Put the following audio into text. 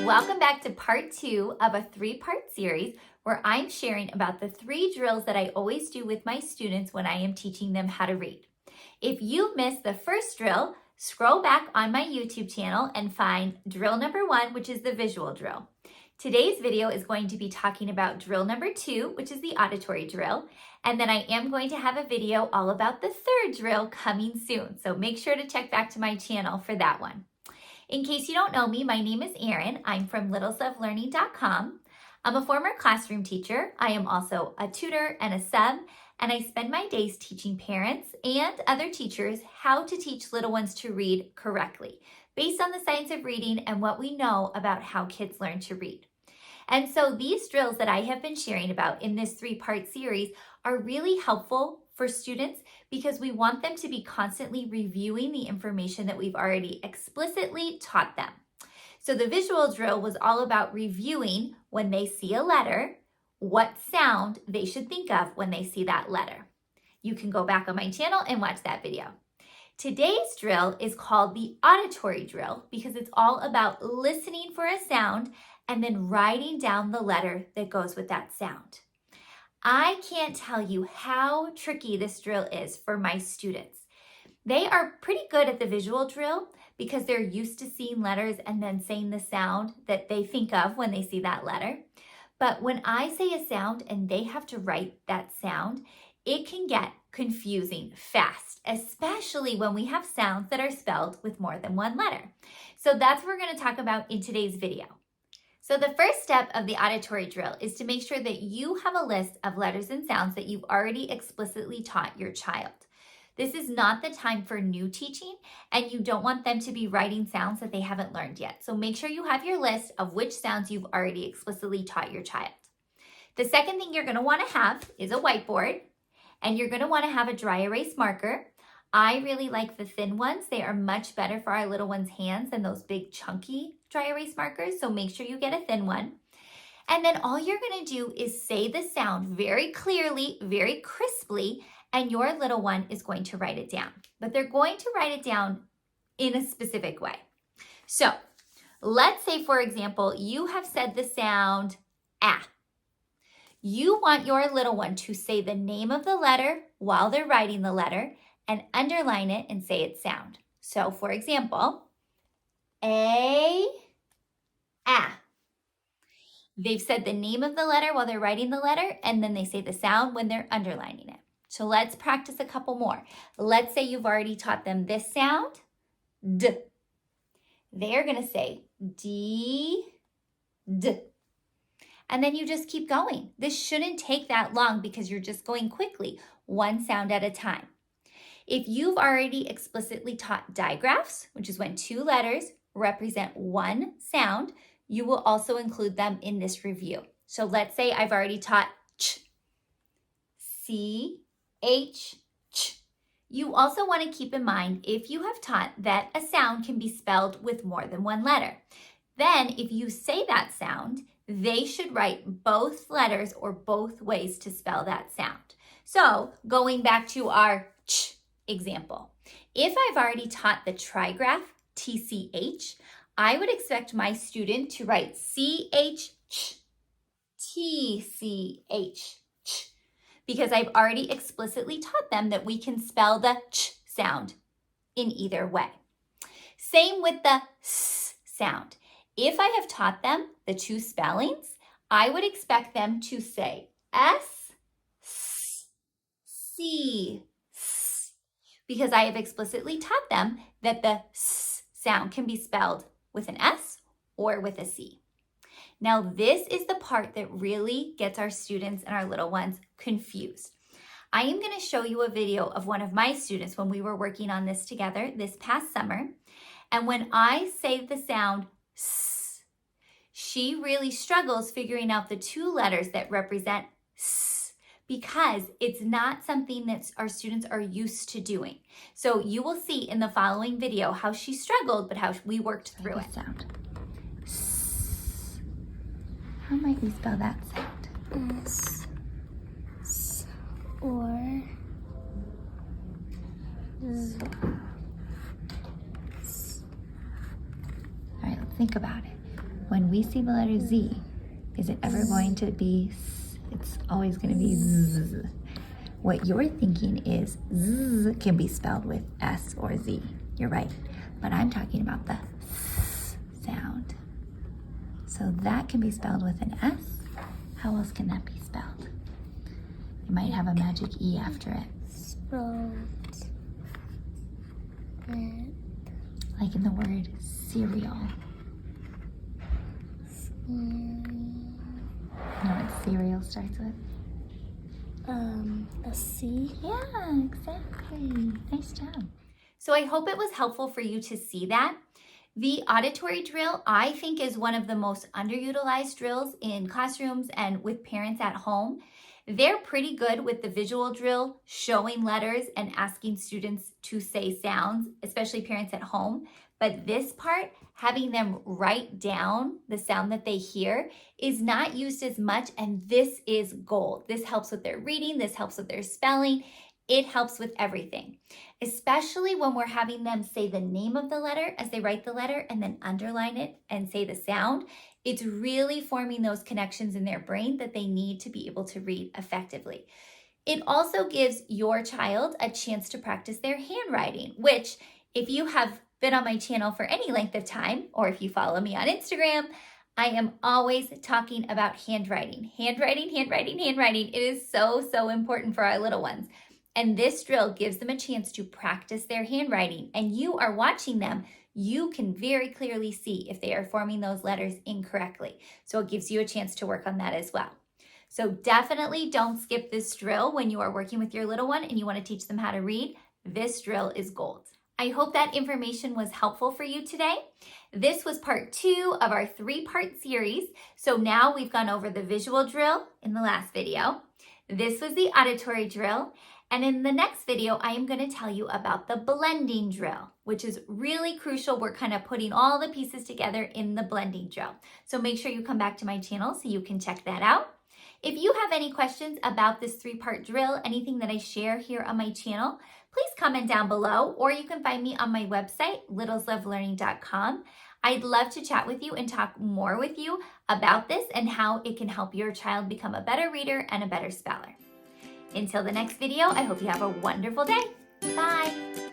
Welcome back to part 2 of a 3-part series where I'm sharing about the 3 drills that I always do with my students when I am teaching them how to read. If you missed the first drill, scroll back on my YouTube channel and find drill number 1, which is the visual drill. Today's video is going to be talking about drill number 2, which is the auditory drill, and then I am going to have a video all about the 3rd drill coming soon, so make sure to check back to my channel for that one. In case you don't know me, my name is Erin. I'm from littleslovelearning.com. I'm a former classroom teacher. I am also a tutor and a sub, and I spend my days teaching parents and other teachers how to teach little ones to read correctly, based on the science of reading and what we know about how kids learn to read. And so these drills that I have been sharing about in this 3-part series are really helpful for students because we want them to be constantly reviewing the information that we've already explicitly taught them. So the visual drill was all about reviewing when they see a letter, what sound they should think of when they see that letter. You can go back on my channel and watch that video. Today's drill is called the auditory drill because it's all about listening for a sound and then writing down the letter that goes with that sound. I can't tell you how tricky this drill is for my students. They are pretty good at the visual drill because they're used to seeing letters and then saying the sound that they think of when they see that letter. But when I say a sound and they have to write that sound, it can get confusing fast, especially when we have sounds that are spelled with more than one letter. So that's what we're going to talk about in today's video. So the first step of the auditory drill is to make sure that you have a list of letters and sounds that you've already explicitly taught your child. This is not the time for new teaching, and you don't want them to be writing sounds that they haven't learned yet. So make sure you have your list of which sounds you've already explicitly taught your child. The second thing you're going to want to have is a whiteboard, and you're going to want to have a dry erase marker. I really like the thin ones. They are much better for our little ones' hands than those big chunky dry erase markers, so make sure you get a thin one. And then all you're going to do is say the sound very clearly, very crisply, and your little one is going to write it down. But they're going to write it down in a specific way. So let's say, for example, you have said the sound ah. You want your little one to say the name of the letter while they're writing the letter and underline it and say its sound. So for example, A, ah. They've said the name of the letter while they're writing the letter, and then they say the sound when they're underlining it. So let's practice a couple more. Let's say you've already taught them this sound, D. They're going to say D, D. And then you just keep going. This shouldn't take that long because you're just going quickly, one sound at a time. If you've already explicitly taught digraphs, which is when 2 letters represent one sound, you will also include them in this review. So let's say I've already taught ch, C, H, ch. You also want to keep in mind if you have taught that a sound can be spelled with more than one letter. Then if you say that sound, they should write both letters or both ways to spell that sound. So going back to our ch example, if I've already taught the trigraph, TCH, I would expect my student to write CH, TCH, because I've already explicitly taught them that we can spell the ch sound in either way. Same with the s sound. If I have taught them the 2 spellings, I would expect them to say S, S, C, S, because I have explicitly taught them that the S sound can be spelled with an S or with a C. Now, this is the part that really gets our students and our little ones confused. I am going to show you a video of one of my students when we were working on this together this past summer. And when I say the sound S, she really struggles figuring out the 2 letters that represent S because it's not something that our students are used to doing. So you will see in the following video how she struggled, but how we worked through it. Sound. S. How might we spell that sound? S. S. Or. Z. All right, let's think about it. When we see the letter Z, is it ever going to be S? It's always going to be Z. What you're thinking is Z can be spelled with S or Z. You're right. But I'm talking about the S sound. So that can be spelled with an S. How else can that be spelled? It might have a magic E after it. Spelled it. Like in the word cereal. You know what cereal starts with? A C. Yeah, exactly. Nice job. So I hope it was helpful for you to see that. The auditory drill, I think, is one of the most underutilized drills in classrooms and with parents at home. They're pretty good with the visual drill, showing letters and asking students to say sounds, especially parents at home. But this part, having them write down the sound that they hear, is not used as much, and this is gold. This helps with their reading, this helps with their spelling. It helps with everything, especially when we're having them say the name of the letter as they write the letter and then underline it and say the sound. It's really forming those connections in their brain that they need to be able to read effectively. It also gives your child a chance to practice their handwriting, which if you have been on my channel for any length of time, or if you follow me on Instagram, I am always talking about handwriting. Handwriting, handwriting, handwriting. It is so, so important for our little ones. And this drill gives them a chance to practice their handwriting. And you are watching them. You can very clearly see if they are forming those letters incorrectly. So it gives you a chance to work on that as well. So definitely don't skip this drill when you are working with your little one and you want to teach them how to read. This drill is gold. I hope that information was helpful for you today. This was part 2 of our 3-part series. So now we've gone over the visual drill in the last video. This was the auditory drill. And in the next video, I am going to tell you about the blending drill, which is really crucial. We're kind of putting all the pieces together in the blending drill. So make sure you come back to my channel so you can check that out. If you have any questions about this 3-part drill, anything that I share here on my channel, please comment down below, or you can find me on my website, littleslovelearning.com. I'd love to chat with you and talk more with you about this and how it can help your child become a better reader and a better speller. Until the next video, I hope you have a wonderful day. Bye.